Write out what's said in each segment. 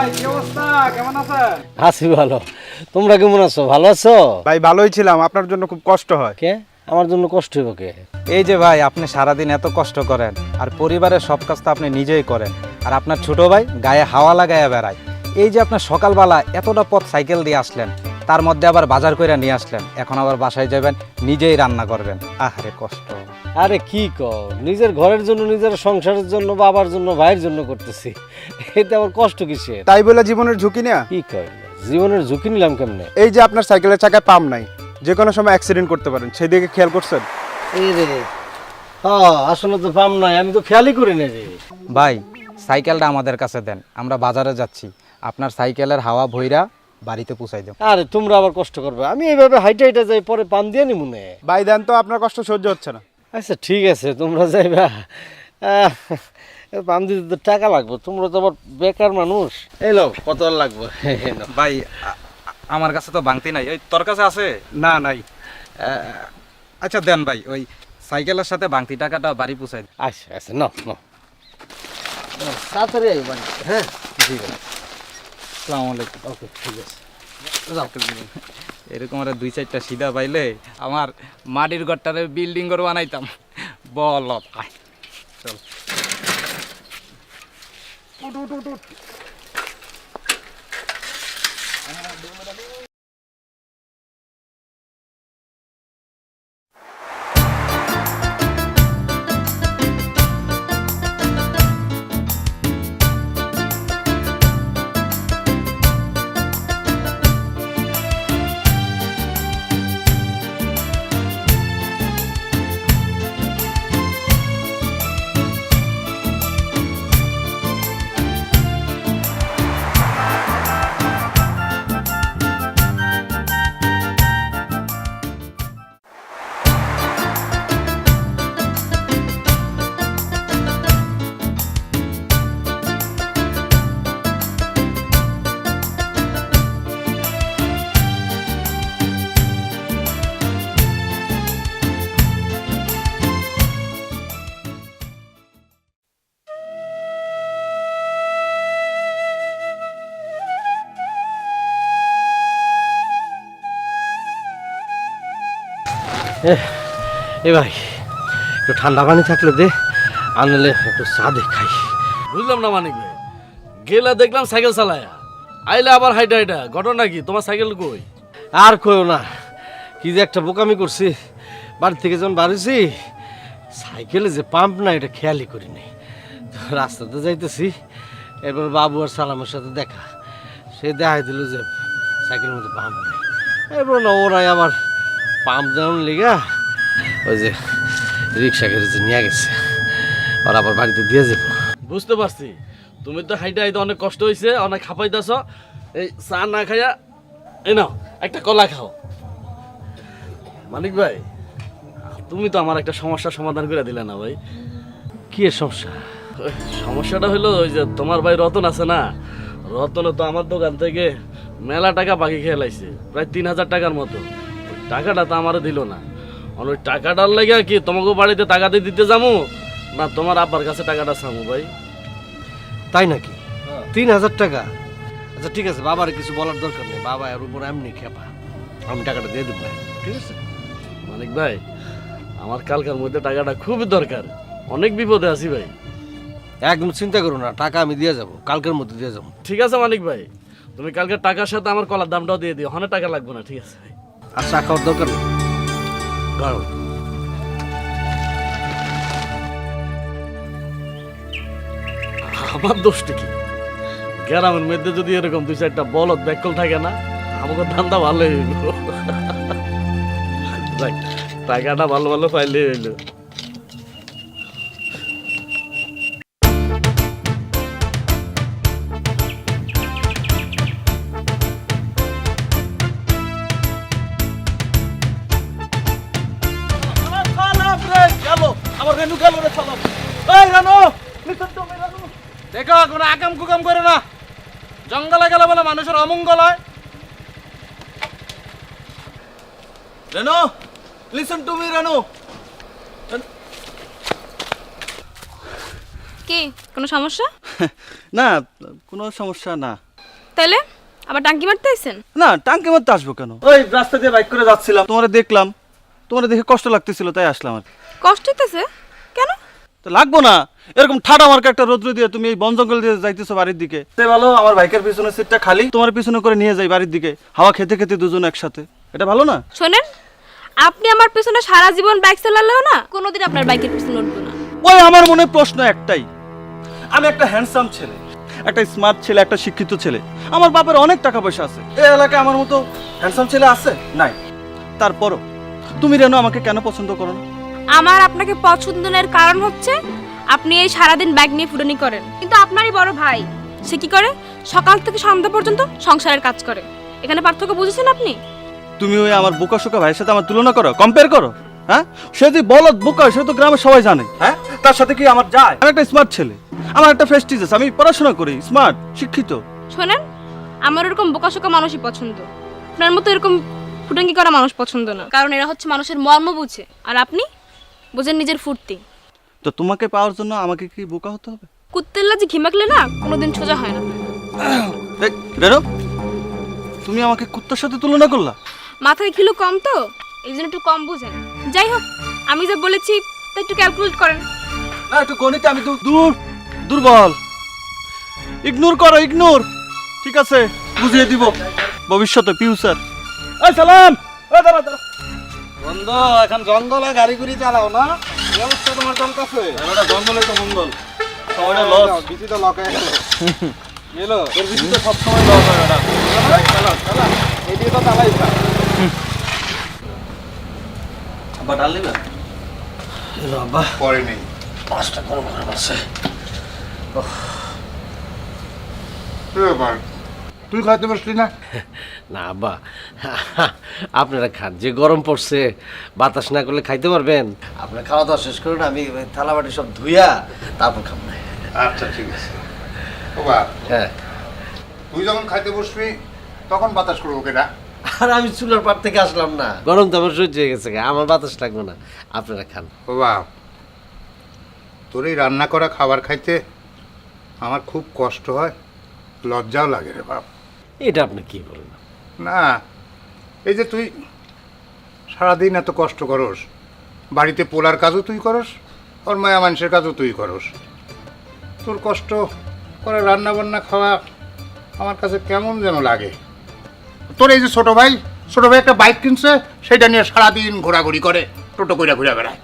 ভাই কি অবস্থা, কেমন আছেন? আছি ভালো। তোমরা কেমন আছো? ভালো আছো? ভাই ভালোই ছিলাম, আপনার জন্য খুব কষ্ট হয়। কে? আমার জন্য কষ্ট হইব কে? এই যে ভাই, আপনি সারাদিন এত কষ্ট করেন আর পরিবারের সব কাজ তো আপনি নিজেই করেন, আর আপনার ছোট ভাই গায়ে হাওয়া লাগাইয়া বেড়ায়। এই যে আপনার সকালবেলা এতটা পথ সাইকেল দিয়ে আসলেন, তার মধ্যে আবার বাজার কইরা নিয়ে আসলেন, এখন আবার বাসায় যাবেন, নিজেই রান্না করবেন। আহারে কষ্ট। আরে কি কও, নিজের ঘরের জন্য, নিজের সংসারের জন্য, বাবার জন্য, ভাইয়ের জন্য করতেছি, এতে আমার কষ্ট কিসের? তাই বলে জীবনের ঝুঁকি না। কি কয়, জীবনের ঝুঁকি নিলাম কেমনে? এই যে আপনার সাইকেলের চাকায় পাম্প নাই, যে কোনো সময় অ্যাক্সিডেন্ট করতে পারেন, সেদিকে খেয়াল করছেন? এই রে, আসলে তো পাম নাই, আমি তো খেয়ালই করি না রে। ভাই, সাইকেলটা আমাদের কাছে দেন, আমরা বাজারে যাচ্ছি, আপনার সাইকেলের হাওয়া ভইরা বাড়িতে পৌঁছাই দেব। আরে তোমরা আবার কষ্ট করবে, আমি এইভাবে হাইটা হাইটা যাই, পরে পান দিয়ে নি মনে। ভাই দেন তো, আপনার কষ্ট সহ্য হচ্ছে না। আচ্ছা ঠিক আছে, তোমরা যাইবা, পান দিতে তো টাকা লাগবে, তোমরা তো আবার বেকার মানুষ। এই লো, কত আর লাগবে? ভাই, আমার কাছে তো বাংতি নাই, ওই তোর কাছে আছে? না নাই। আচ্ছা দেন ভাই, ওই সাইকেলের সাথে বাংতি টাকাটা বাড়ি পৌঁছাই দেন। আচ্ছা আচ্ছা, নাও নাও, তাড়াতাড়ি আইবা। হ্যাঁ জি ভাই, আসসালামু আলাইকুম। ওকে, ঠিক আছে। এরকম আর 2-4টা সিধা পাইলে আমার মাটির ঘরটারে বিল্ডিং করে বানাইতাম। বল আয়, চল। এ ভাই, একটু ঠান্ডা পানি থাকলে দে, আনলে একটু চা দে খাই। বুঝলাম না মানিক ভাই, গেলা দেখলাম সাইকেল চালায়া, আইলে আবার হাইটা হাইটা, ঘটনা কি? তোমার সাইকেল কই? আর কইও না, কি যে একটা বোকামি করছি। বাড়ি থেকে যখন বাড়িছি, সাইকেলে যে পাম্প না এটা খেয়ালই করি নাই। তো রাস্তাতে যাইতেছি, এরপর বাবু আর সালামের সাথে দেখা, সে দেখাই দিল যে সাইকেলের মধ্যে পাম্প নাই। এরপর না ওরাই আবার পাম্প দেওয়ার লিগা ওই যে রিক্সা গ্যারেজে নিয়ে গেছে, ওরা আবার বাড়িতে দিয়ে যাবো। বুঝতে পারছি, তুমি তো হাইটা হাইতে অনেক কষ্ট হয়েছে, অনেক খাপাইতেছ, এই চা না খাইয়া এই নাও একটা কলা খাও। মানিক ভাই, তুমি তো আমার একটা সমস্যার সমাধান করে দিলে না ভাই। কি এর সমস্যা? ওই সমস্যাটা হলো, ওই যে তোমার ভাই রতন আছে না, রতন তো আমার দোকান থেকে মেলা টাকা বাকি খেয়ে লাইছে, প্রায় 3000 টাকার মতো। ওই টাকাটা তো আমারও দিল না। আর ওই টাকাটার লাগে কি তোমাকে বাড়িতে টাকা দিয়ে দিতে যাবো, না তোমার আব্বার কাছে টাকাটা চামু ভাই? তাই নাকি? 3000 টাকা? আচ্ছা ঠিক আছে, বাবার কিছু বলার দরকার নেই, বাবা এর উপর এমনি খেপা, আমি টাকাটা দিয়ে দেবো। ঠিক আছে মানিক ভাই, আমার কালকার মধ্যে টাকাটা খুবই দরকার, অনেক বিপদে আছি ভাই। একদম চিন্তা করো না, টাকা আমি দিয়ে যাবো, কালকের মধ্যে দিয়ে যাবো। ঠিক আছে মানিক ভাই, তুমি কালকে টাকার সাথে আমার কলার দামটাও দিয়ে দিও, অনেক টাকা লাগবে না। ঠিক আছে ভাই। আর চা খাওয়ার দরকার নেই। গরম। আমার দোষটা কি? গ্রামের মধ্যে যদি এরকম 2-4টা বলদ ব্যাকল থাকে না, আমাকে ধান্দা ভালো হইল। যাক, টাকাটা ভালো ভালো পাইলে হইলো। দেখো, কোনো আকাম কুকাম করে না, জঙ্গলে গেলে বলে মানুষের অমঙ্গল হয়। Reno, listen to me Reno. কি কোনো সমস্যা? না, কোনো সমস্যা না। তাহলে আবার টাঙ্কি মারতে আইছেন? না টাঙ্কি মারতে আসবো কেন, ওই রাস্তা দিয়ে বাইক করে যাচ্ছিলাম, তোমারে দেখলাম, তোমারে দেখে কষ্ট লাগতেছিল তাই আসলাম আর কি। কষ্ট হইতেছে কেন? তো লাগবো না, এরকম ঠাডা মার্কা একটা রৌদ্র দিয়ে তুমি এই বন জঙ্গল দিয়ে যাইতেছো বাড়ির দিকে, তাই ভালো আমার বাইকের পিছনের সিটটা খালি, তোমার পিছনে করে নিয়ে যাই বাড়ির দিকে, হাওয়া খেতে খেতে দুজন একসাথে, এটা ভালো না? শোনেন, আপনি আমার পেছনে সারা জীবন বাইক চালালেও না কোনোদিন আপনার বাইকের পিছনে উঠবো না। ওই আমার মনে প্রশ্ন একটাই, আমি একটা হ্যান্ডসাম ছেলে, একটা স্মার্ট ছেলে, একটা শিক্ষিত ছেলে, আমার বাপের অনেক টাকা পয়সা আছে, এই এলাকায় আমার মতো হ্যান্ডসাম ছেলে আছে নাই? তারপরও তুমি রেনু আমাকে কেন পছন্দ করো না? আমার আপনাকে পছন্দের কারণ হচ্ছে আপনি এই সারাদিন ব্যাগ নিয়ে ফুটানি করেন, কিন্তু আপনারই বড় ভাই সে কি করে? সকাল থেকে সন্ধ্যা পর্যন্ত সংসারের কাজ করে। এখানে পার্থক্য বুঝেছেন আপনি? তুমি ওই আমার বোকা শোকা ভাইয়ের সাথে আমার তুলনা করো, কম্পেয়ার করো, হ্যাঁ? সে যদি বলদ বোকা, সে তো গ্রামের সবাই জানে, হ্যাঁ? তার সাথে কি আমার যায়? আমি একটা স্মার্ট ছেলে, আমার একটা প্রেস্টিজ আছে, আমি পড়াশোনা করি, স্মার্ট, শিক্ষিত। শোনেন, আমার এরকম বোকাশোকা মানুষই পছন্দ, আপনার মতো এরকম ফুটাঙ্কি করা মানুষ পছন্দ না, কারণ এরা হচ্ছে মানুষের মর্ম বুঝে, আর আপনি বুঝেন নিজের ফুর্তি। তো তোমাকে পাওয়ার জন্য আমাকে কি বোকা হতে হবে? কুত্তের লাজি ঘিমাকলে না কোনোদিন সোজা হয় না। এই, রেনু, তুমি আমাকে কুত্তার সাথে তুলনা করলা? মাথায় কিলো কম তো, এই জন্য একটু কম বুঝেন। যাই হোক, আমি যা বলেছি তা একটু ক্যালকুলেট করেন। না, একটু গণিতে আমি দুর্বল, ইগনোর করো, ইগনোর। ঠিক আছে, বুঝিয়ে দিব ভবিষ্যতে, ফিউচার। এই সালাম, এই দাঁড়া দাঁড়া, বন্ধু এখন জঙ্গলে গাড়ি গুড়ি চালাও না, এই অবস্থা তোমার চলতেছে। জঙ্গলে তো মঙ্গল, সময়টা লস, বিচি তো লক হয়ে গেল। এলো তোর বিচি তো সব সময় লস হয় না। চালা এদিকে তো চালাইছ না। আবার ডাল নিবে? এলো আব্বা, পরে নেই। পাঁচটা গরম গরম আছে। তুই খাইতে পারছিস না? না আব্বা, আপনারা খান, যে গরম পড়ছে, বাতাস না করলে খাইতে পারবেন? আপনারা খাওয়া দাওয়া শেষ করুন, আমি থালা বাটি সব ধুইয়া তারপর খাবো না। আচ্ছা ঠিক আছে। বাবা, হ্যাঁ, তুই যখন খাইতে বসবি তখন বাতাস করবো কেনা? আর আমি চুলার পার থেকে আসলাম না, গরম তো আমার সহ্য হয়ে গেছে, আমার বাতাস লাগবে না, আপনারা খান। বাবা, তোর এই রান্না করা খাবার খাইতে আমার খুব কষ্ট হয়, লজ্জাও লাগে রে বাপ। এটা আপনি কি বলেন? না, এই যে তুই সারাদিন এত কষ্ট করস, বাড়িতে পোলার কাজও তুই করস, ওর মায়া মানুষের কাজও তুই করস, তোর কষ্ট করে রান্না বান্না খাওয়া আমার কাছে কেমন যেন লাগে। তোর এই যে ছোটো ভাই একটা বাইক কিনছে, সেটা নিয়ে সারাদিন ঘোরাঘুরি করে, টোটো করে ঘুরে বেড়ায়।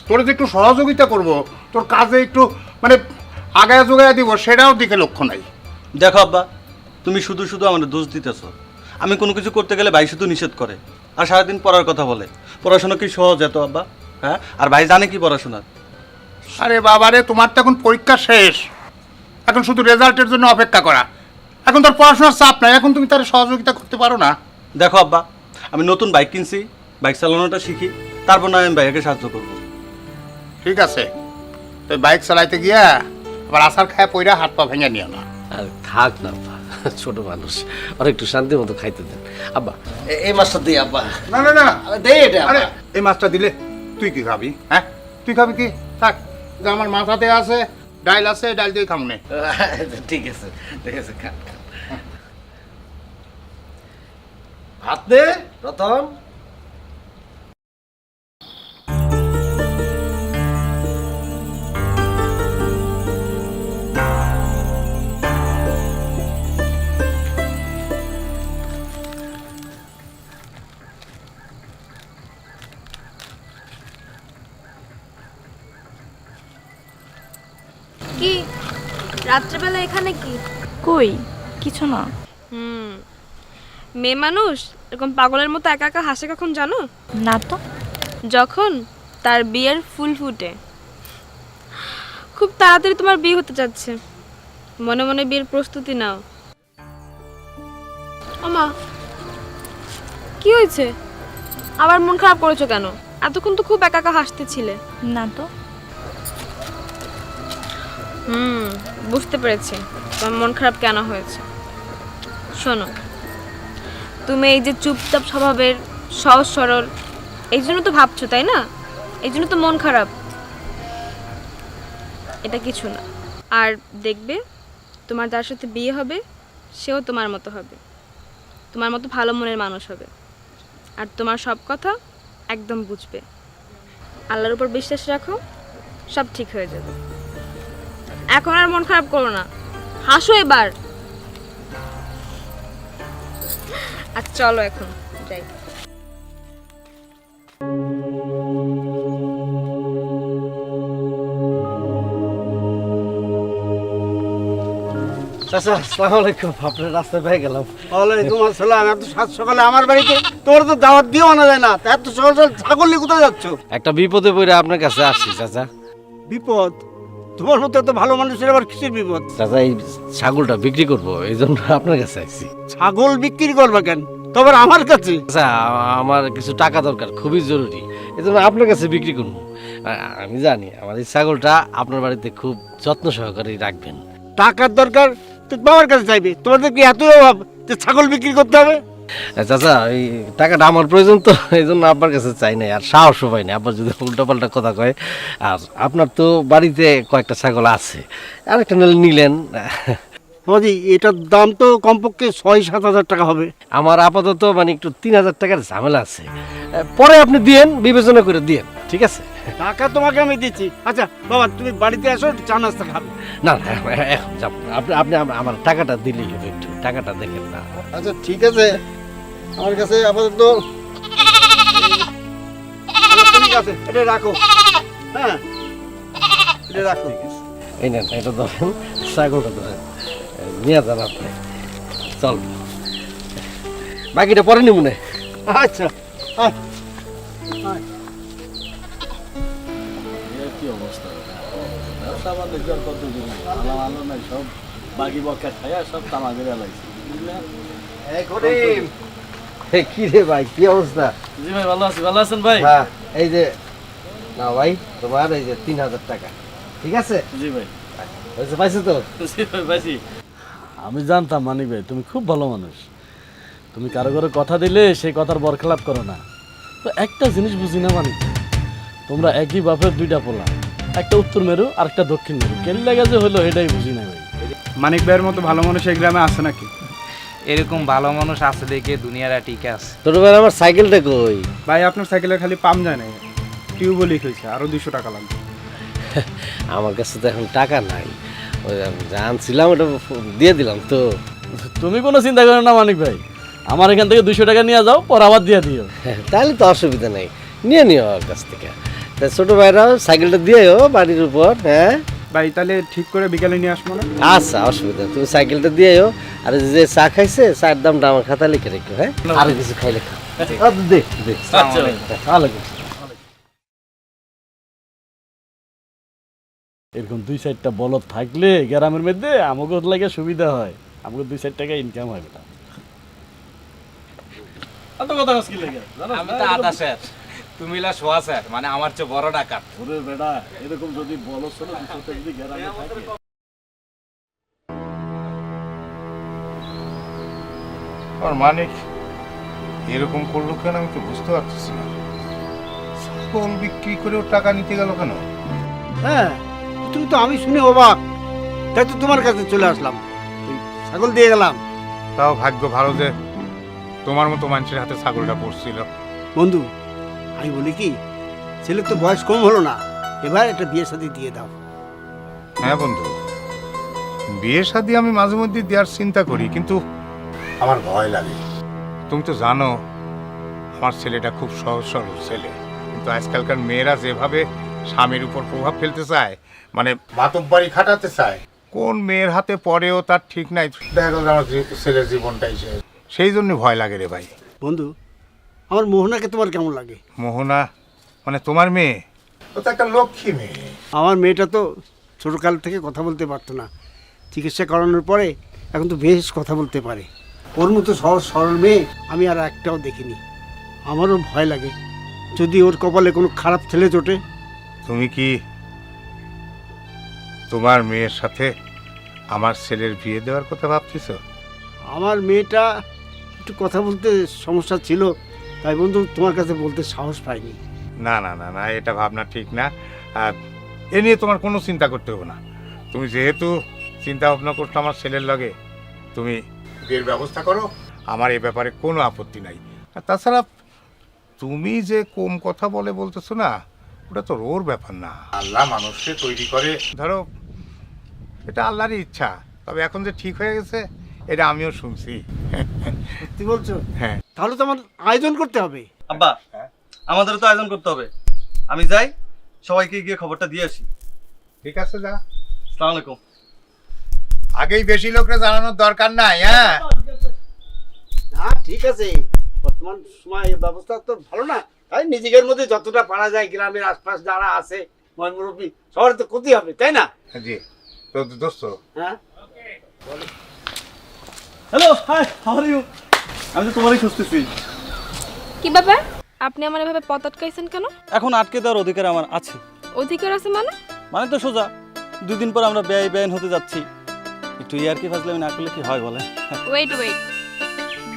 তোর যে একটু সহযোগিতা করব, তোর কাজে একটু মানে আগায় জোগায় দিব, সেটাও দিকে লক্ষ্য নাই। দেখো আব্বা, তুমি শুধু শুধু আমার দোষ দিতেছ। আমি কোনো কিছু করতে গেলে ভাই শুধু নিষেধ করে, আর সারাদিন পড়ার কথা বলে। পড়াশোনা কি সহজ এত আব্বা? হ্যাঁ, আর ভাই জানে কি পড়াশোনা? আরে বাবারে, তোমার তো এখন পরীক্ষা শেষ, এখন শুধু রেজাল্টের জন্য অপেক্ষা করা, এখন তোর পড়াশোনার চাপ নাই, এখন তুমি তার সহযোগিতা করতে পারো না? দেখো আব্বা, আমি নতুন বাইক কিনছি, বাইক চালানোটা শিখি, তারপর না আমি ভাইয়াকে সাহায্য করবো। ঠিক আছে, তো বাইক চালাইতে গিয়া আবার আসার খায় পইরা হাত পা ভেঙে নিও না। আর থাক না আব্বা, ছোট মানুষ, আর একটু শান্তি মতো খাইতে দেন। আব্বা, এই মাছটা দিই আব্বা। না না না, দেই এটা আরে আব্বা। এই মাছটা দিলে তুই কি খাবি? হ্যাঁ, তুই খাবি কি? থাক, যে আমার মাথাতে আছে, ডাইল আছে, ডাইল দিয়ে খামনে। ঠিক আছে, ঠিক আছে, খান খান। ভাত দে প্রথম। কি রাত্রেবেলা এখানে কি? কই কিছু না। মেয়ে মানুষ এরকম পাগলের মতো একা একা হাসে কখন জানো? না তো। যখন তার বিয়ের ফুল ফুটে। খুব তাড়াতাড়ি তোমার বিয়ে হতে যাচ্ছে, মনে মনে বিয়ের প্রস্তুতি নাও। আমা, কি হয়েছে? আবার মন খারাপ করেছো কেন? এতক্ষণ তো খুব একা একা হাসতেছিলে। না তো। বুঝতে পেরেছি তোমার মন খারাপ কেন হয়েছে। শোনো, তুমি এই যে চুপচাপ স্বভাবের, সহজ সরল, এই জন্য তো ভাবছো, তাই না? এই জন্য তো মন খারাপ। এটা কিছু না। আর দেখবে তোমার যার সাথে বিয়ে হবে সেও তোমার মতো হবে, তোমার মতো ভালো মনের মানুষ হবে, আর তোমার সব কথা একদম বুঝবে। আল্লাহর উপর বিশ্বাস রাখো, সব ঠিক হয়ে যাবে। এখন আর মন খারাপ করো না, হাসো এবার। আর চলো এখন যাই। চাচা আসসালামু আলাইকুম, আপনার রাস্তায় পেয়ে গেলাম। ওয়ালাইকুম আসসালাম। এত সাত সকালে আমার বাড়িতে তোর তো দাওয়াত দিও আনা যায় না, তা এত সকাল সকাল ছাগল নিয়ে কোথায় যাচ্ছ? একটা বিপদে পড়ে আপনার কাছে আসছি চাচা। বিপদ? তোমার মতো এত ভালো মানুষের আবার কিসের বিপদ? চাচা এই ছাগলটা বিক্রি করবো, এই জন্য আপনার কাছে আসছি। ছাগল বিক্রি করবা কেন? তবে আমার কাছে? আচ্ছা আমার কিছু টাকা দরকার, খুবই জরুরি, এই জন্য আপনার কাছে বিক্রি করবো। আমি জানি আমার এই ছাগলটা আপনার বাড়িতে খুব যত্ন সহকারে রাখবেন। টাকার দরকার তো বাবার কাছে চাইবে? তোমাদের কি এত অভাব যে ছাগল বিক্রি করতে হবে? চাচা এই টাকাটা আমার প্রয়োজন তো, এই জন্য আপনার কাছে চাই নাই, আর সাহসও পাই না আবার যদি উল্টাপাল্টা কথা কয়। আর আপনার তো বাড়িতে কয়েকটা ছাগল আছে, আর একটা নিলেন। বাবাজি, এটার দাম তো কমপক্ষে 6-7 হাজার টাকা হবে। আমার আপাতত মানে একটু 3,000 টাকার ঝামেলা আছে, পরে আপনি দিয়েন, বিবেচনা করে দিয়েন, ঠিক আছে? টাকা তোমাকে আমি দিচ্ছি। আচ্ছা বাবা, তুমি বাড়িতে আসো, চা নাস্তা খাবে। না না এখন যাব না। আপনি আপনি আমার টাকাটা দিলেই হবে, একটু টাকাটা দেখেন না। আচ্ছা ঠিক আছে, আমার কাছে আপাতত ঠিক আছে, এটা রাখো। হ্যাঁ, এটা রাখো। এই নেন, এটা ধরেন, ছাগলটা ধরেন, নিয়ে যান আপনি। চল, বাকিটা পরে নিব না। আচ্ছা আয়। কি অবস্থা? ব্যবসা বাণিজ্য আর কত দিন ভালো ভালো নাই, সব বাকি বকা খাইয়া সব তামা করে লাইছে। কি রে ভাই, কি অবস্থা? জি ভাই, ভালো আছি। ভালো আছেন ভাই? হ্যাঁ এই যে না ভাই, তোমার এই যে 3,000 টাকা, ঠিক আছে? জি ভাই। পাইছো তো? জি ভাই, পাইছি। আমি জানতাম মানিক ভাই তুমি খুব ভালো মানুষ। তুমি কারো কারো কথা দিলে সেই কথার বরখেলাপ করো না। তো একটা জিনিস বুঝি না মানিক ভাই, তোমরা একই বাপের দুইটা পোলা, একটা উত্তর মেরু আর একটা দক্ষিণ মেরু, কেন লাগে যে হলো এটাই বুঝি না ভাই। মানিক ভাইয়ের মতো ভালো মানুষ এই গ্রামে আছে নাকি? এরকম ভালো মানুষ আছে দেখে দুনিয়াটা ঠিক আছে। ছোট ভাই আমার সাইকেলটা কই? ভাই আপনার সাইকেলের খালি পাম্প যায় না, টিউবও লিক হয়েছে, আরো 200 টাকা লাগবে। আমার কাছে তো এখন টাকা নাই, ওই আমি যা আনছিলাম ওটা দিয়ে দিলাম তো। তুমি কোনো চিন্তা করো না মানিক ভাই, আমার এখান থেকে 200 টাকা নিয়ে যাও, পর আবার দিয়ে দিও। তাহলে তো অসুবিধা নেই, নিয়ে নিও আমার কাছ থেকে। তা ছোট ভাইরাও সাইকেলটা দিয়েও বাড়ির উপর। হ্যাঁ ভাই তাহলে ঠিক করে বিকালে নিয়ে আসবো না? আচ্ছা অসুবিধা নেই, তুমি সাইকেলটা দিয়েও, আর যে চা খাইছে চায়ের দামটা আমার খাতা লিখে রেখো। হ্যাঁ, আর কিছু খাইলে খাও। দেখ দেখ, আচ্ছা ভাই। ওয়ালাইকুম। এরকম 2-4টা বলদ থাকলে গ্রামের মধ্যে আমাকে লাগে সুবিধা হয়, আমাকে 2-4 টাকা ইনকাম হয়। বেটা এত কথা কি লাগে? আমি তো আদা স্যার, তুমি লা সোয়া স্যার, মানে আমার চেয়ে বড় ডাকাত। ওরে বেটা, এরকম যদি বলদ ছিল 200টা যদি গ্রামে থাকে। আর মানিক এরকম করলো কেন আমি তো বুঝতে পারতেছি না। ছাগল বিক্রি করেও টাকা নিতে গেল কেন? হ্যাঁ, তুমি তো, আমি শুনে অবাক, তাই তো তোমার কাছে চলে আসলাম, ওই ছাগল দিয়ে গেলাম। তাও ভাগ্য ভালো যে তোমার মতো মানুষের হাতে ছাগলটা পড়ছিল। বন্ধু, আমি বলি কি, ছেলের তো বয়স কম হলো না, এবার একটা বিয়ে শাদী দিয়ে দাও। হ্যাঁ বন্ধু, বিয়ে শাদী আমি মাঝে মধ্যে দেওয়ার চিন্তা করি, কিন্তু আমার ভয় লাগে। তুমি তো জানো আমার ছেলেটা খুব সহজ সরল ছেলে, কিন্তু আজকালকার মেয়েরা যেভাবে স্বামীর উপর প্রভাব ফেলতে চায়, মানে মাতব্বাড়ি খাটাতে চায়, কোন মেয়ের হাতে পড়েও তার ঠিক নাই। দেখা গেল আমার ছেলের জীবনটাই শেষ, সেই জন্য ভয় লাগে রে ভাই। বন্ধু, আমার মোহনাকে তোমার কেমন লাগে? মোহনা মানে তোমার মেয়ে? ও তো একটা লক্ষ্মী মেয়ে। আমার মেয়েটা তো ছোটোকাল থেকে কথা বলতে পারতো না, চিকিৎসা করানোর পরে এখন তো বেশ কথা বলতে পারে। ওর মতো সহজ সরল মেয়ে আমি আর একটাও দেখিনি। আমারও ভয় লাগে যদি ওর কপালে কোনো খারাপ ছেলে জোটে। তুমি কি তোমার মেয়ের সাথে আমার ছেলের বিয়ে দেওয়ার কথা ভাবতেছো? আমার মেয়েটা একটু কথা বলতে সমস্যা ছিল, তাই বন্ধু তোমার কাছে বলতে সাহস পাইনি। না না না না, এটা ভাবনা ঠিক না। আর এ নিয়ে তোমার কোনো চিন্তা করতে হবে না। তুমি যেহেতু চিন্তা ভাবনা করছো আমার ছেলের লগে, তুমি বিয়ের ব্যবস্থা করো, আমার এই ব্যাপারে কোনো আপত্তি নাই। আর তাছাড়া তুমি যে কম কথা বলতেছো না, ওটা তো ওর ব্যাপার না। আল্লাহ মানুষকে তৈরি করে, ধরো এটা আল্লাহরই ইচ্ছা। তবে এখন যে ঠিক হয়ে গেছে এটা আমিও শুনছি। সত্যি বলছো? হ্যাঁ। তাহলে তো আমার আয়োজন করতে হবে। আব্বা, আমাদেরও তো আয়োজন করতে হবে। আমি যাই, সবাইকে গিয়ে খবরটা দিয়ে আসি। ঠিক আছে, যা। আসসালামু আলাইকুম। আগেই বেশি লোকরা জানানোর দরকার নাই। হ্যাঁ, না ঠিক আছে, বর্তমান সময় এই ব্যবস্থা তো ভালো না, তাই নিজেদের মধ্যে যতটা পারা যায়, গ্রামের আশপাশ যারা আছে ময়মুরব্বী সবার তো ক্ষতি হবে, তাই না? জি। তো দোস্ত, হ্যাঁ, hello, hi, how are you? আমি তো তোমারই খুঁজতেছি। কি ব্যাপার, আপনি আমার এভাবে পথ আটকাইছেন কেন? এখন আটকে দেওয়ার অধিকার আমার আছে। অধিকার আছে মানে? মানে তো সোজা, 2 দিন পর আমরা বেআইন হতে যাচ্ছি। একটু ইয়ার কি ফাজলামি না করলে কি হয় বলেন? ওয়েট,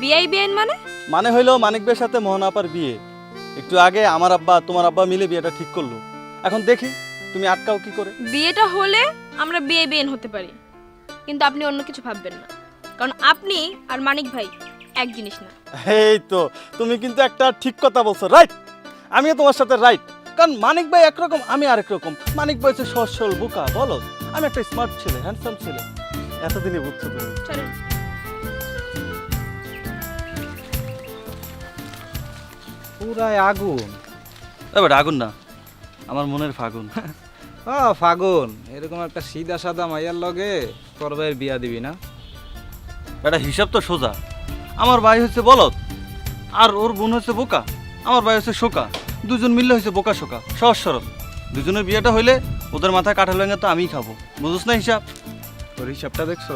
বিআই বিআইন মানে? মানে হইলো মানিক ভাইয়ের সাথে মোহন আপার বিয়ে। একটু আগে আমার আব্বা তোমার আব্বা মিলে বিয়েটা ঠিক করলো। এখন দেখি তুমি আটকাও কি করে। বিয়েটা হলে আমরা বিআই বিআইন হতে পারি, কিন্তু আপনি অন্য কিছু ভাববেন না, কারণ আপনি আর মানিক ভাই এক জিনিস না। এই তো তুমি কিন্তু একটা ঠিক কথা বলছো, রাইট। আমিও তোমার সাথে রাইট, কারণ মানিক ভাই একরকম, আমি আরেক রকম। মানিক ভাই হচ্ছে সহজ সরল বোকা বলো, আমি একটা স্মার্ট ছেলে, হ্যান্ডসাম ছেলে। এতদিনে বুঝছো তুমি। চলেন। পুরাই আগুন। এবার আগুন না, আমার মনের ফাগুন। ও ফাগুন, এরকম একটা সিধা সাদা মাইয়ার লগে তোর ভাইয়ের বিয়া দিবি না? এটা হিসাব তো সোজা। আমার ভাই হচ্ছে বলদ, আর ওর বোন হচ্ছে বোকা। আমার ভাই হচ্ছে শোকা, দুজন মিললে হয়েছে বোকা শোকা, সহজ সরল। দুজনের বিয়েটা হইলে ওদের মাথায় কাঁঠাল ভেঙে তো আমিই খাবো, বুঝছ না হিসাব? তোর হিসাবটা দেখছো?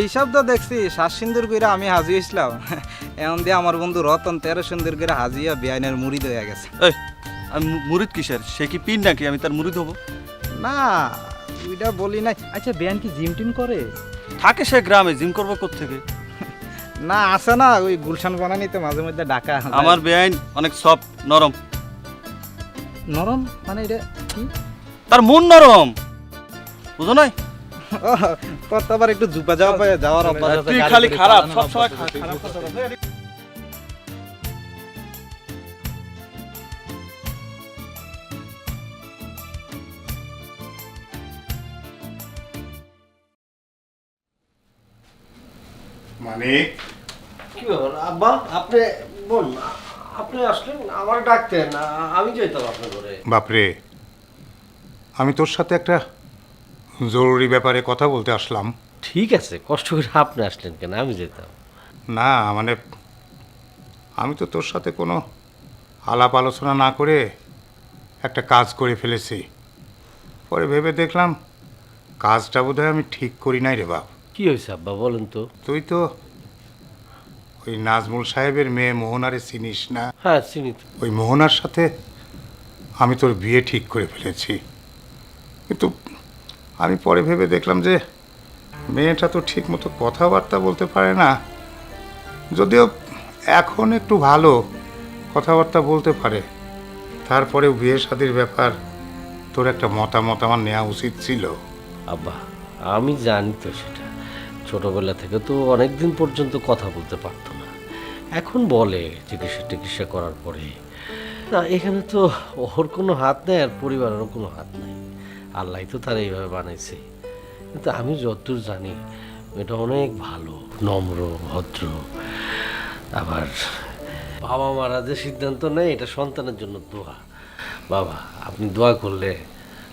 হিসাব তো দেখছি, 7 সিন্দুর কইরা আমি হাজি হইছিলাম, এমন দিয়ে আমার বন্ধু রতন 13 সিন্দুর কইরা হাজিয়া বিয়াইনের মুড়িদ হয়ে গেছে। এই, আমি মুরিদ কিসের? সে কি পিন নাকি আমি তার মুরিদ হবো? না ওইটা বলি নাই। আচ্ছা বিয়ান কি জিম টিম করে? থাকে সে গ্রামে, জিম করবো কোত্থেকে? না আছে না, ওই গুলশান বানানিতে মাঝে মধ্যে ডাকা। আমার বেআইন অনেক সফট নরম। নরম মানে এটা কি? তার মন নরম, বুঝো নাই? তোর তো আবার একটু জুপা যাওয়া পায় যাওয়ার অভ্যাস আছে। তুই গাড়ি খালি করে খারাপ, চালানোর সব সময় অভ্যাস আছে। খারাপ কথা বলে। মানে কি ব্যাপার আব্বা, আপনি বোন, আপনি আসলেন, আমার ডাকতেন, আমি যাইতাম আপনার ঘরে। বাপরে, আমি তোর সাথে একটা জরুরি ব্যাপারে কথা বলতে আসলাম। ঠিক আছে, কষ্ট করে আপনি আসলেন কেন, আমি যেতাম। না মানে আমি তো তোর সাথে কোনো আলাপ আলোচনা না করে একটা কাজ করে ফেলেছি। পরে ভেবে দেখলাম কাজটা বোধহয় আমি ঠিক করি নাই রে বাপ। কি হয়েছে আব্বা বলেন তো? তুই তো ওই নাজমুল সাহেবের মেয়ে মোহনারে চিনিস না? হ্যাঁ চিনি তো। ওই মোহনার সাথে আমি তোর বিয়ে ঠিক করে ফেলেছি, কিন্তু আমি পরে ভেবে দেখলাম যে মেয়েটা তো ঠিক মতো কথাবার্তা বলতে পারে না। যদিও এখন একটু ভালো কথাবার্তা বলতে পারে, তারপরেও বিয়ে শাদির ব্যাপার তোর একটা মতামত আমার নেওয়া উচিত ছিল। আব্বা আমি জানি তো সেটা, ছোটবেলা থেকে তো অনেক দিন পর্যন্ত কথা বলতে পারতো না, এখন বলে চিকিৎসা করার পরে। না এখানে তো ওর কোনো হাত নেই, আর পরিবারেরও কোনো হাত নেই, আল্লাহ তো তারা এইভাবে বানাইছে। কিন্তু আমি যতদূর জানি এটা অনেক ভালো, নম্র, ভদ্র। আবার বাবা মারা যে সিদ্ধান্ত নেয় এটা সন্তানের জন্য দোয়া। বাবা আপনি দোয়া করলে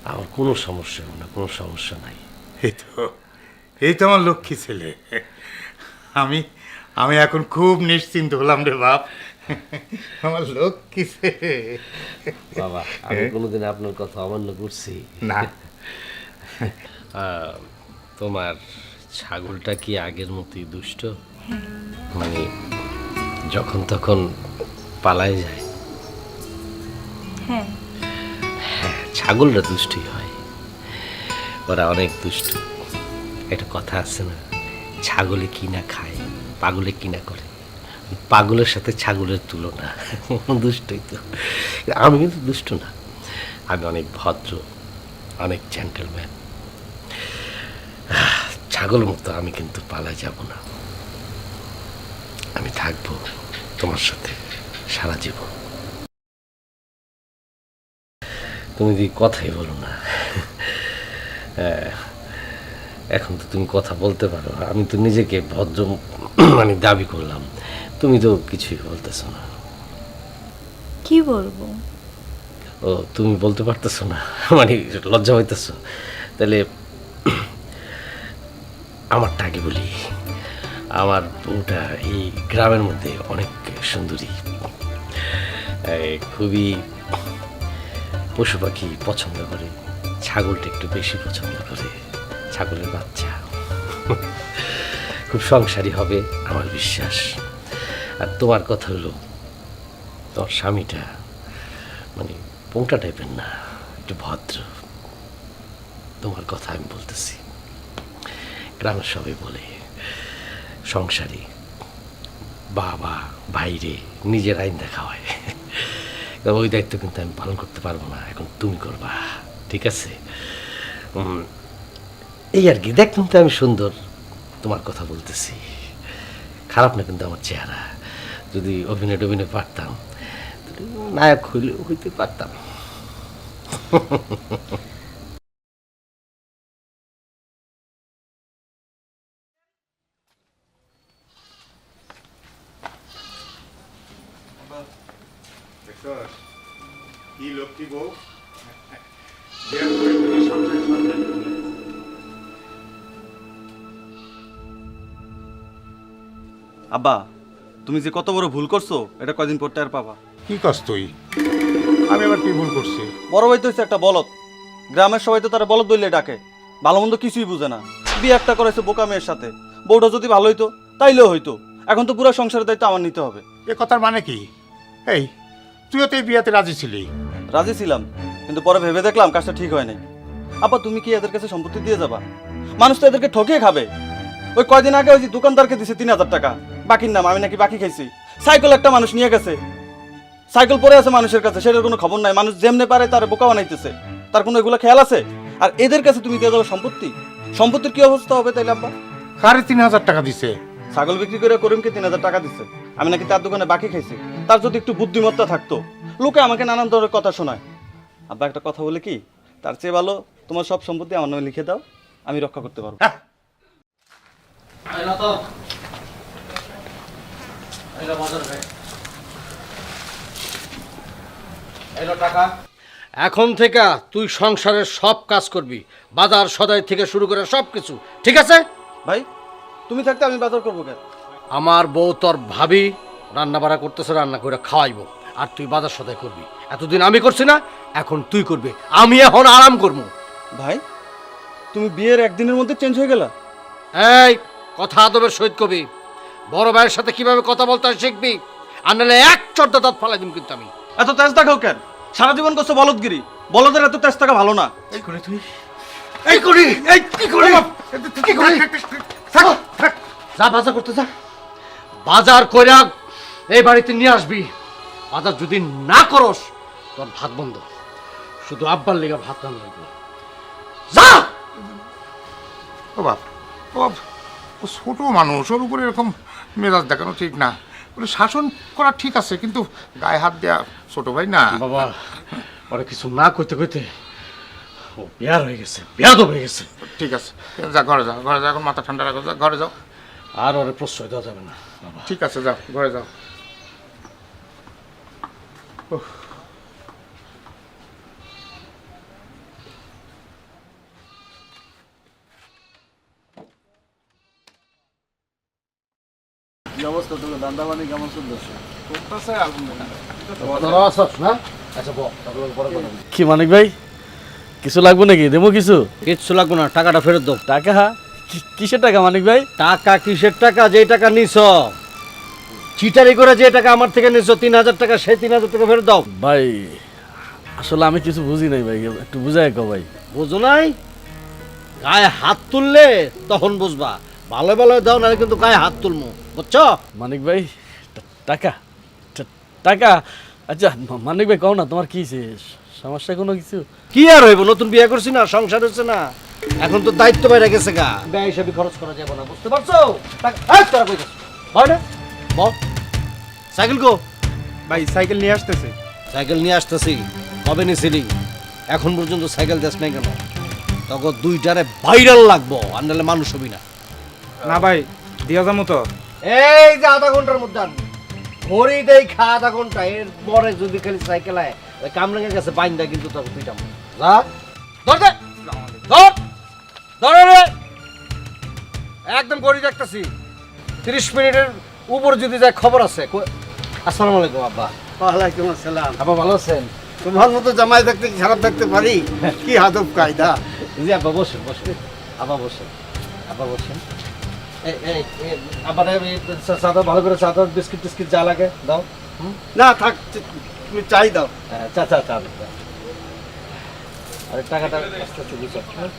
আমার কোনো সমস্যা হবে না, কোনো সমস্যা নাই। এই তো আমার লক্ষ্মী ছেলে। আমি আমি এখন খুব নিশ্চিন্ত হলাম রে বাপ, আমার লক্ষ্মী ছেলে। বাবা আমি কোনোদিন আপনার কথা অমান্য করছি না। তোমার ছাগলটা কি আগের মতোই দুষ্ট? মানে যখন তখন পালায় যায়? হ্যাঁ ছাগলরা দুষ্টই হয়, ওরা অনেক দুষ্ট। একটা কথা আছে না, ছাগলে কি না খায়, পাগলে কি না করে। পাগলের সাথে ছাগলের তুলনা, দুষ্টই তো। আমি কিন্তু দুষ্ট না, আমি অনেক ভদ্র, অনেক জেন্টলম্যান। ছাগল মুক্ত আমি কিন্তু পালায় যাব না, আমি থাকবো তোমার সাথে সারা জীবন। তুমি যদি কথাই বলো না, এখন তো তুমি কথা বলতে পারো, আমি তো নিজেকে ভদ্র মানে দাবি করলাম, তুমি তো কিছুই বলতেছো না। কি বলবো? ও তুমি বলতে পারতেছো না, মানে লজ্জা হইতেছো? তাহলে আমারটা আগে বলি। আমার বউটা এই গ্রামের মধ্যে অনেক সুন্দরী, খুবই পশু পাখি পছন্দ করে, ছাগলটা একটু বেশি পছন্দ করে, ছাগলের বাচ্চা। খুব সংসারী হবে আমার বিশ্বাস। আর তোমার কথা হলো তোমার স্বামীটা মানে পোংটা টাইপের না, একটু ভদ্র। তোমার কথা আমি বলতেছি। গ্রামের সবাই বলে সংসারী, বাবা বাইরে নিজের আইন দেখা হয়। ওই দায়িত্ব কিন্তু আমি পালন করতে পারবো না, এখন তুমি করবা, ঠিক আছে? এই আর কি। দেখ কিন্তু আমি সুন্দর, তোমার কথা বলতেছি, খারাপ না কিন্তু আমার চেহারা। যদি অভিনয় টভিনয় পারতাম, নায়ক হইতে পারতাম। কি লক্ষ্মী বউ, আব্বা, তুমি যে কত বড় ভুল করছো এটা কয়দিন পর টের পাবা। কি কাজ তুই? আমি আবার কি ভুল করছি? বড় ভাই তো হচ্ছে একটা বলদ, গ্রামের সবাই তো তারা বলদ বললে ডাকে, ভালো মন্দ কিছুই বুঝে না। বিয়ে একটা করেছে বোকা মেয়ের সাথে, বউটা যদি ভালো হইতো তাইলেও হইতো, এখন তো পুরো সংসারের দায়িত্ব আমার নিতে হবে। এ কথার মানে কি? এই তুইও তো এই বিয়াতে রাজি ছিলি। রাজি ছিলাম, কিন্তু পরে ভেবে দেখলাম কাজটা ঠিক হয় নাই। আপা, তুমি কি এদের কাছে সম্পত্তি দিয়ে যাবা? মানুষ তো এদেরকে ঠকিয়ে খাবে। ওই কয়দিন আগে ওই যে দোকানদারকে দিছে 3,000 টাকা, বাকির নাম আমি নাকি বাকি খাইছি। সাইকেল একটা মানুষ নিয়ে গেছে, সাইকেল পড়ে আছে মানুষের কাছে, সেটার কোনো খবর নাই। মানুষ যেমনে পারে তার বোকা বানাইতেছে, তার কোনো এগুলো খেয়াল আছে? আর এদের কাছে তুমি দিয়ে যাবো সম্পত্তি? সম্পত্তির কি অবস্থা হবে তাইলে আব্বা? কারে 3,000 টাকা দিছে? ছাগল বিক্রি করে করিমকে 3,000 টাকা দিচ্ছে, আমি নাকি তার দোকানে বাকি খাইছি। তার যদি একটু বুদ্ধিমত্তা থাকতো, লোকে আমাকে নানান ধরনের কথা শোনায়। আব্বা, একটা কথা বলে কি, তার চেয়ে ভালো তোমার সব সম্পত্তি আমার নামে লিখে দাও, আমি রক্ষা করতে পারবো। হ্যাঁ, এখন থেকে তুই সংসারের সব কাজ করবি, বাজার সদাই থেকে শুরু করে সব কিছু, ঠিক আছে? ভাই, তুমি থাকতে আমি বাজার করবো কেন? আমার বউ তোর ভাবি রান্না বাড়া করতেছে, রান্না করে খাওয়াইবো, আর তুই বাজার সদাই করবি। এতদিন আমি করছি না, এখন তুই করবি, আমি এখন আরাম করবো। ভাই, তুমি বিয়ের একদিনের মধ্যে চেঞ্জ হয়ে গেলা? এই কথা আদবের সহিত কবি, বড় ভাইয়ের সাথে কিভাবে কথা বলতে হয় শিখবি, আর নাহলে এক চর্দা দাঁত ফালাই দিম কিন্তু আমি। এত তেজ দেখাও কেন? সারা জীবন করছো বলদগিরি, বলদের এত তেজ থাকা ভালো না। এই করি তুই, এই করি, এই কি করি, কি করি? থাক, থাক, যা বাজার করতে যা, বাজার কইরা এই বাড়িতে নিয়ে আসবি। বাজার যদি না করস তোর ভাত বন্ধ, শুধু আব্বার লেগে ভাত রান্না লাগবে। যা। ও বাপ, ও ও ছোট মানুষ, ওর উপরে এরকম মেজাজ দেখানো ঠিক না। ওটা শাসন করা ঠিক আছে, কিন্তু গায়ে হাত দেয়া ছোট ভাই না। বাবা, ওরা কিছু না কইতে কইতে ও বিয়ার হয়ে গেছে, বিয়াদ হয়ে গেছে। ঠিক আছে, যা ঘরে যাও, ঘরে যাও, এখন মাথা ঠান্ডা রাখো, যা ঘরে যাও। আর ওরে প্রশ্রয় দেওয়া যাবে না বাবা। ঠিক আছে, যাও ঘরে যাও। কি মানিক ভাই, কিছু লাগবে নাকি? দেবো কিছু? কিচ্ছু লাগবে না, টাকাটা ফেরত দাও। টাকা? কিসের টাকা মানিক ভাই? টাকা কিসের টাকা? যে টাকা নিছ চিটারি করে, যে টাকা আমার থেকে নিছ 3,000 টাকা, সেই 3,000 টাকা ফেরত দাও। ভাই আসলে আমি কিছু বুঝি নাই ভাই, একটু বুঝাই কও ভাই। বুঝো নাই? গায়ে হাত তুললে তখন বুঝবা, ভালো ভালো দাও, নাহলে কিন্তু গায়ে হাত তুলমু, বুঝছো? মানিক ভাই, টাকা টাকা, আচ্ছা মানিক ভাই কও না, তোমার কি সমস্যা কোনো কিছু? কি আর হইব, নতুন বিয়ে করছি না, সংসার হচ্ছে না, এখন তো দায়িত্ব বাইরে গেছে গা, ব্যয় হিসাবে খরচ করা যাবে না, বুঝতে পারছো? এই, তোরা কই যাচ্ছ? বল না, বল। সাইকেল কো? ভাই সাইকেল নিয়ে আসতেছে। সাইকেল নিয়ে আসতেছি। কবে নিছিলি? এখন পর্যন্ত সাইকেল দেশ নাই কেন? তখন দুইটারে ভাইরাল লাগবো, আর নাহলে মানুষ হবি না। না ভাই, দিয়া যাবো তো। এই যে আধা ঘন্টার মধ্যে আনবি, ঘড়ি দেই খা আধা ঘন্টা, এর পরে যদি খালি সাইকেল আয় কামরাঙ্গের কাছে বাইন্দা কিন্তু তোকে পিটাম। যা ধর দে, ধর ধর রে, একদম ঘড়ি দেখতেছি 30 মিনিটের উপর যদি যায় খবর আছে। আসসালামু আলাইকুম আব্বা। ওয়ালাইকুম আসসালাম। আব্বা ভালো আছেন? তোমার মতো জামাই দেখতে কি খারাপ দেখতে পারি? কি আদব কায়দা। জি আব্বা বসেন বসেন, আব্বা বসেন, আব্বা বসেন। আবার চাদর ভালো করে, চাদর বিস্কিট টিস্কিট যা লাগে দাও। না থাক, তুমি চাই দাও। চা চা চা আরে টাকাটা আস্তে আস্তে বুঝো, হ্যাঁ?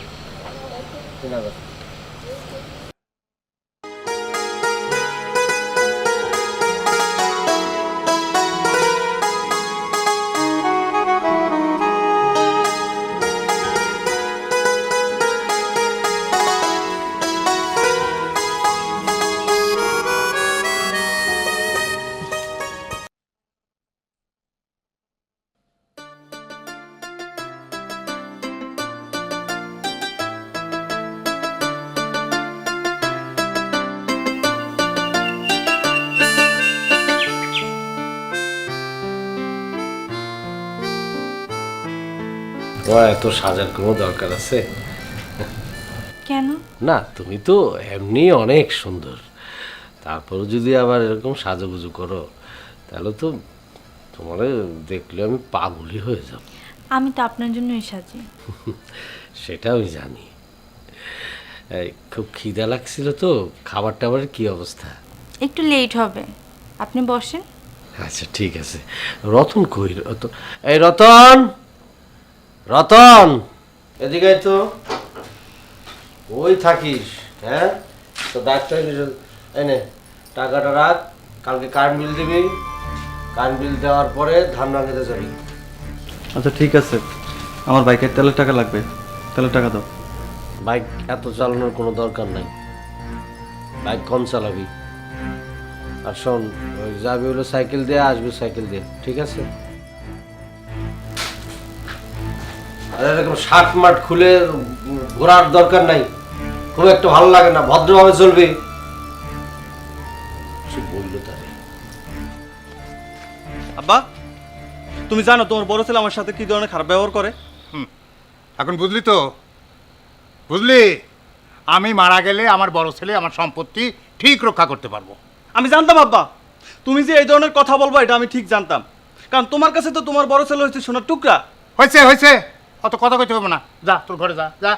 3000। তোমার এত সাজার কোনো দরকার আছে? কেন? না, তুমি তো এমনি অনেক সুন্দর, তারপরে যদি আবার এরকম সাজুগুজু করো তাহলে তো তোমার দেখলে আমি পাগলই হয়ে যাব। আমি তো আপনার জন্যই সাজি। সেটা আমি জানি। এই খুব খিদা লাগছিল তো, খাবার টাবারের কি অবস্থা? একটু লেট হবে, আপনি বসেন। আচ্ছা ঠিক আছে। রতন কই? এই রতন, রতন এদিকে আয় তো। ওই থাকিস? হ্যাঁ, তো ডাক্তার এনে টাকাটা রাখ, কালকে কারেন্ট বিল দিবি, কারেন্ট বিল দেওয়ার পরে ধান ভাঙাতে যাবি। আচ্ছা ঠিক আছে, আমার বাইকের তেলের টাকা লাগবে, তেলের টাকা দাও। বাইক এত চালানোর কোনো দরকার নাই, বাইক কম চালাবি। আর শোন, ওই যাবি হলো সাইকেল দিয়ে, আসবি সাইকেল দিয়ে, ঠিক আছে? আর এরকম শার্ট মার্ট খুলে ঘোরার দরকার নাই, খুব একটা ভালো লাগে না, ভদ্রভাবে চলবি। সে বললো তারে। আব্বা, তুমি জানো তোমার বড় ছেলে আমার সাথে কি ধরনের খারাপ ব্যবহার করে? এখন বুঝলি তো? বুঝলি, আমি মারা গেলে আমার বড় ছেলে আমার সম্পত্তি ঠিক রক্ষা করতে পারবো। আমি জানতাম আব্বা, তুমি যে এই ধরনের কথা বলবো এটা আমি ঠিক জানতাম, কারণ তোমার কাছে তো তোমার বড় ছেলে হচ্ছে সোনার টুকরা। হয়েছে হয়েছে, অত কথা কইতে হবে না, যা তোর ঘরে যা যা।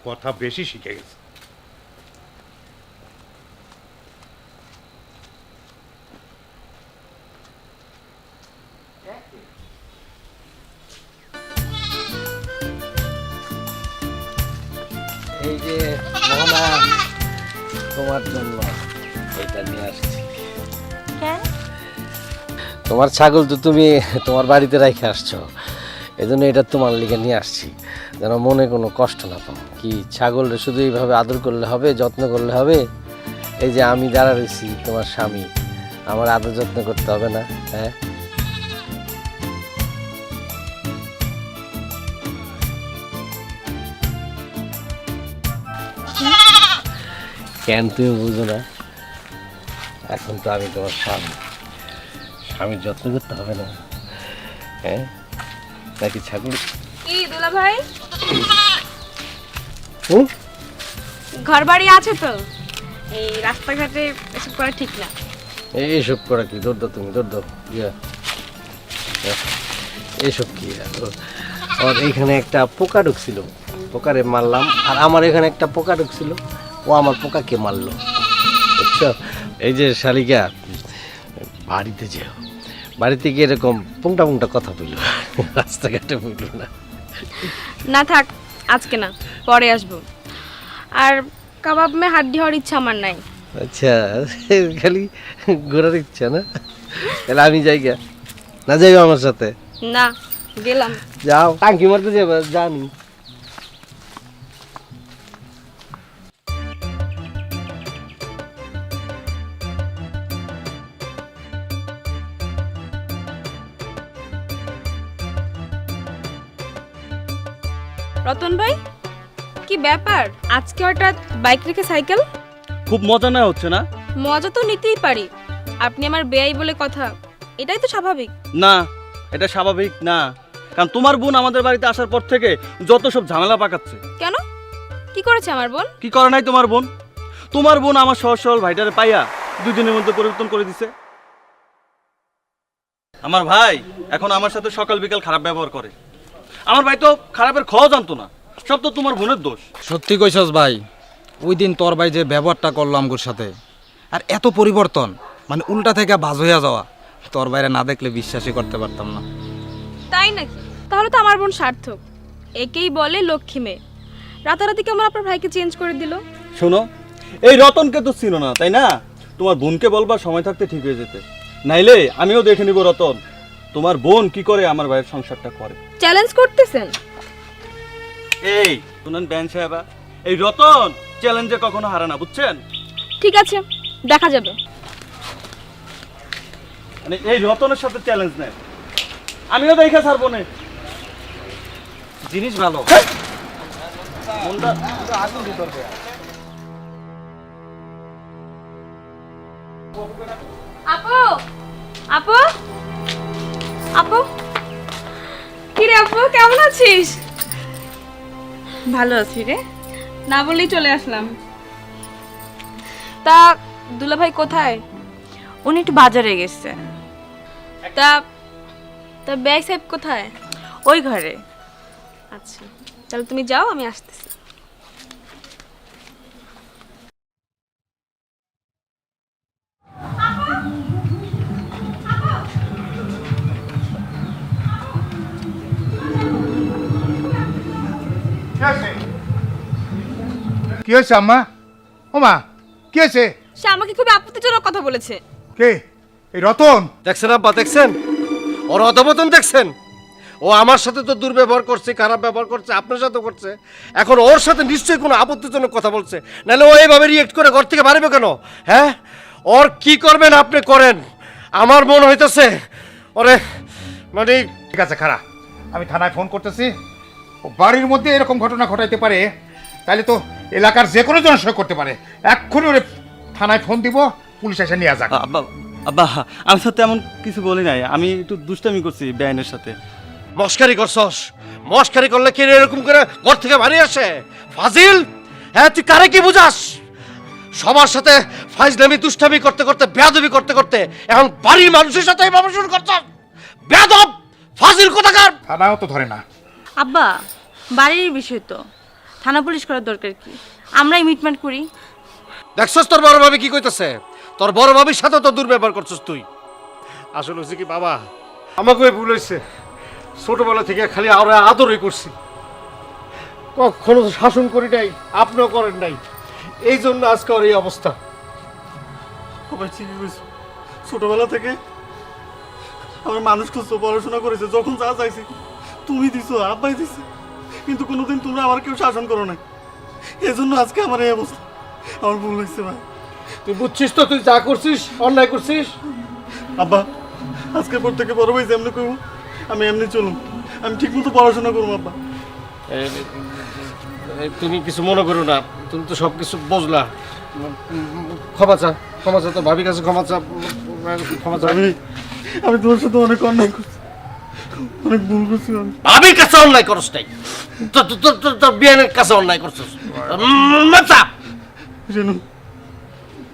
কথা বেশি শিখে গেছে। এই যে মোহনা, তোমার জন্য এটা নিয়ে আসছি। কেন? তোমার ছাগল তো তুমি তোমার বাড়িতে রেখে আসছো, এই জন্য এটা তোমার লিগে নিয়ে আসছি, যেন মনে কোনো কষ্ট না পাও। কি ছাগলটা শুধু এইভাবে আদর করলে হবে, যত্ন করলে হবে? এই যে আমি দাঁড়া রয়েছি তোমার স্বামী, আমার আদর যত্ন করতে হবে না? হ্যাঁ, কেন তুমি বুঝো না? এখন তো আমি তোমার স্বামী, স্বামীর যত্ন করতে হবে না? হ্যাঁ, নাকি ছাগল? কি দুলা ভাই, হুম? ঘর বাড়ি আছে তো? এই রাস্তাঘাটে এসব করা ঠিক না। এইসব করা কি? দৌড় দাও তুমি, দৌড় দাও। এইসব কি? আর এইখানে একটা পোকা ঢুকছিল, পোকারে মারলাম, আর আমার এখানে একটা পোকা ঢুকছিল, ও আমার পোকাকে মারলো, বুঝছো? এই যে শালিকা, বাড়িতে যেও, বাড়িতে গিয়ে এরকম পুংটা পুংটা কথা বললো, রাস্তাঘাটে বললো না। না থাক, আজকে না, পরে আসবো। আর কাবাব মে হাড্ডি হওয়ার ইচ্ছা আমার নাই। আচ্ছা, খালি ঘোরার ইচ্ছা না? তাহলে আমি যাই গা, না যাইও আমার সাথে? না, গেলাম। যাও টাঙ্কি মারতে যাবে, জানি। রতন ভাই, কি ব্যাপার আজকে হঠাৎ বাইক রেখে সাইকেল? খুব মজা না হচ্ছে না? মজা তো নিতেই পারি, আপনি আমার বেয়াই বলে কথা, এটাই তো স্বাভাবিক। না, এটা স্বাভাবিক না। কারণ তোমার বোন আমাদের বাড়িতে আসার পর থেকে যত সব ঝামেলা পাকাচ্ছে। কেন, কি করেছে আমার বোন? কি করে নাই তোমার বোন? তোমার বোন আমার সহজ সরল ভাইটারে পাইয়া 2 দিনের মধ্যে পরিবর্তন করে দিছে। আমার ভাই এখন আমার সাথে সকাল বিকাল খারাপ ব্যবহার করে। আমার ভাই তো খারাপের খাওয়া জানতো না, সব তো তোমার বোনের দোষ। সত্যি কইছস ভাই, ওই দিন তোর ভাই যে ব্যবহারটা করলাম ওর সাথে, আর এত পরিবর্তন, মানে উল্টা থেকে বাজ হইয়া যাওয়া, তোর বাইরে না দেখলে বিশ্বাসই করতে পারতাম না। তাই নাকি? তাহলে তো আমার বোন সার্থক, একেই বলে লক্ষ্মী মেয়ে। রাতারাতি কেমন আপনার ভাইকে চেঞ্জ করে দিল? শোনো, এই রতনকে তো ছিল না, তাই না? তোমার বোনকে বলবা সময় থাকতে ঠিক হয়ে যেতে, নাইলে আমিও দেখে নিব রতন তোমার বোন কি করে আমার ভাইয়ের সংসারটা করে। চ্যালেঞ্জ করতেছেন? এই শুনেন ব্যান সাহেবা, এই রতন চ্যালেঞ্জে কখনো হারে না, বুঝছেন? ঠিক আছে, দেখা যাবে। মানে এই রতনের সাথে চ্যালেঞ্জ নেই, আমিও দেখে ছাড়বো না। জিনিস ভালো। আপু, আপু, আপু, কি রে আপু, কেমন আছিস? ভালো আছি রে। না বলেই চলে আসলাম। তা দুলাভাই কোথায়? উনি একটু বাজারে গেছে। তা তা ব্যাগ সাহেব কোথায়? ওই ঘরে। আচ্ছা, তাহলে তুমি যাও, আমি আসতেছি। কি হয়েছে আম্মা? ও মা, কি হয়েছে? সে আমাকে খুবই আপত্তিজনক কথা বলেছে। কে? এই রতন? দেখছেন আব্বা, দেখছেন ওর অধপতন, দেখছেন ও আমার সাথে তো দুর্ব্যবহার করছে, খারাপ ব্যবহার করছে, আপনার সাথে করছে, এখন ওর সাথে নিশ্চয়ই কোনো আপত্তিজনক কথা বলছে, নাহলে ও এইভাবে রিয়েক্ট করে ঘর থেকে বাড়বে কেন? হ্যাঁ, ওর কি করবেন আপনি করেন, আমার মন হইতেছে ওরে মানে। ঠিক আছে, খারাপ, আমি থানায় ফোন করতেছি। ও বাড়ির মধ্যে এরকম ঘটনা ঘটাইতে পারে, তাহলে তো এলাকার যে কোনো জন সই করতে পারে। এক্ষুনি ওরে থানায় ফোন দিব, পুলিশ এসে নিয়ে যাক। আব্বা, আব্বা আমি তো তেমন কিছু বলি নাই, আমি একটু দুষ্টামি করছি বেআইনের সাথে। মস্কারি করছস? মস্কারি করলে কি এরকম করে ঘর থেকে বাড়ি আসে? ফাজিল, হ্যাঁ তুই কারে কি বুঝাস? সবার সাথে ফাইজলামি দুষ্টামি করতে করতে, বেয়াদবি করতে করতে এখন বাড়ির মানুষের সাথে এইভাবে শুরু করছস? বেয়াদব, ফাজিল কোথাকার! থানাও তো ধরে না। আব্বা, বাড়ির বিষয় তো থানা পুলিশ করার দরকার কি? আমরাই মিটমাট করি। দেখছস তোর বড় ভাবি কি কইতেছে? তোর বড় ভাবির সাথে তো দুর্ব্যবহার করছস তুই। আসলে হচ্ছে কি বাবা, আমাকে ভুল হয়েছে, ছোটবেলা থেকে খালি আমরা আদরই করছি, কখনো তো শাসন করি নাই, আপনিও করেন নাই, এই জন্য আজকে ওর এই অবস্থা। সবাই ঠিকই কইছো, ছোটবেলা থেকে আমার মানুষ খুঁজছো, পড়াশোনা করেছে, যখন যা চাইছি তুমি দিছো, আব্বাই দিছে, কিন্তু কোনোদিন তোমরা আমার কেউ শাসন করো না, এজন্য আজকে আমার এই অবস্থা। আমার ভুল হয়েছে ভাই। তুই বুঝছিস তো তুই যা করছিস অন্যায় করছিস? আব্বা, আজকের পর থেকে বড় ভাই যেমনি করবো আমি এমনি চলুন, আমি ঠিক মতো পড়াশোনা করবো। আব্বা, তুমি কিছু মনে করো না, তুমি তো সব কিছু বুঝলা, ক্ষমা চা, ক্ষমা চা, তো ভাবির কাছে ক্ষমা চা, ক্ষমা চা। আমি তোমার সাথে অনেক অন্যায় করছি, অনেক ভুল করছি আমি। ভাবির কাছে অন্যায় করছ নাই, তোর বিয়ানের কাছে অন্যায় করছিস। জানো,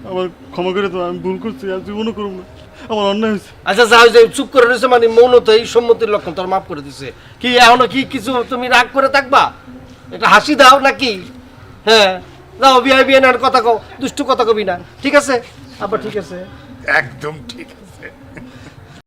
আমার ক্ষমা করে তো, আমি ভুল করছি, আর জীবনও করবো না, আমার অন্যায় হয়েছে। আচ্ছা যা যে চুপ করে রয়েছে, মানে মৌনত এই সম্মতির লক্ষণ, তোর মাফ করে দিছে। কি এখনো কি কিছু তুমি রাগ করে থাকবা? এটা হাসি দাও নাকি? হ্যাঁ যাও, বিয়ে বিয়ে কথা কও, দুষ্টু কথা কবি না, ঠিক আছে আবার? ঠিক আছে, একদম ঠিক আছে।